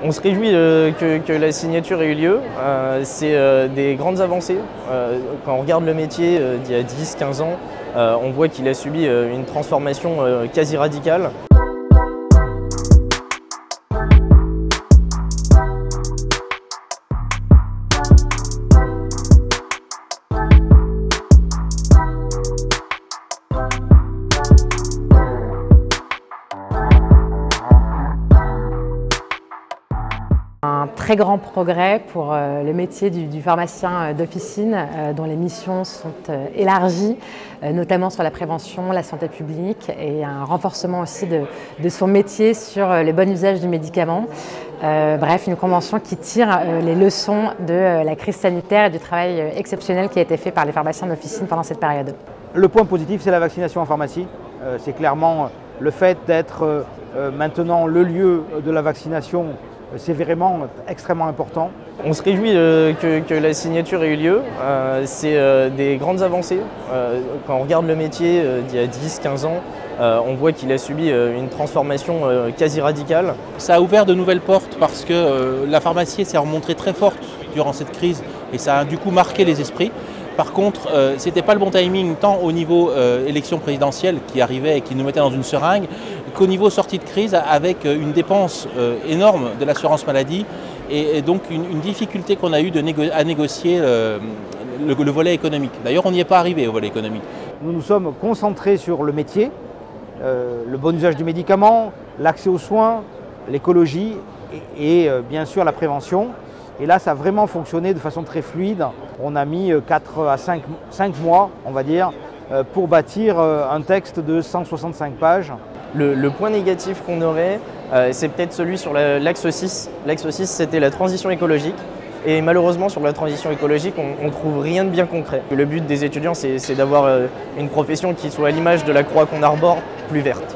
On se réjouit que la signature ait eu lieu. C'est des grandes avancées. Quand on regarde le métier d'il y a 10-15 ans, on voit qu'il a subi une transformation quasi radicale. Un très grand progrès pour le métier du pharmacien d'officine dont les missions sont élargies, notamment sur la prévention, la santé publique et un renforcement aussi de son métier sur le bon usage du médicament. Bref, une convention qui tire les leçons de la crise sanitaire et du travail exceptionnel qui a été fait par les pharmaciens d'officine pendant cette période. Le point positif, c'est la vaccination en pharmacie. C'est clairement le fait d'être maintenant le lieu de la vaccination. C'est vraiment extrêmement important. On se réjouit que la signature ait eu lieu. C'est des grandes avancées. Quand on regarde le métier d'il y a 10-15 ans, on voit qu'il a subi une transformation quasi radicale. Ça a ouvert de nouvelles portes parce que la pharmacie s'est remontrée très forte durant cette crise et ça a du coup marqué les esprits. Par contre, ce n'était pas le bon timing tant au niveau élection présidentielle qui arrivait et qui nous mettait dans une seringue, qu'au niveau sortie de crise avec une dépense énorme de l'assurance maladie et donc une difficulté qu'on a eu à négocier le volet économique. D'ailleurs, on n'y est pas arrivé au volet économique. Nous nous sommes concentrés sur le métier, le bon usage du médicament, l'accès aux soins, l'écologie et bien sûr la prévention. Et là, ça a vraiment fonctionné de façon très fluide. On a mis 4 à 5 mois, on va dire, pour bâtir un texte de 165 pages. Le point négatif qu'on aurait, c'est peut-être celui sur l'axe 6. L'axe 6, c'était la transition écologique. Et malheureusement, sur la transition écologique, on ne trouve rien de bien concret. Le but des étudiants, c'est d'avoir une profession qui soit à l'image de la croix qu'on arbore, plus verte.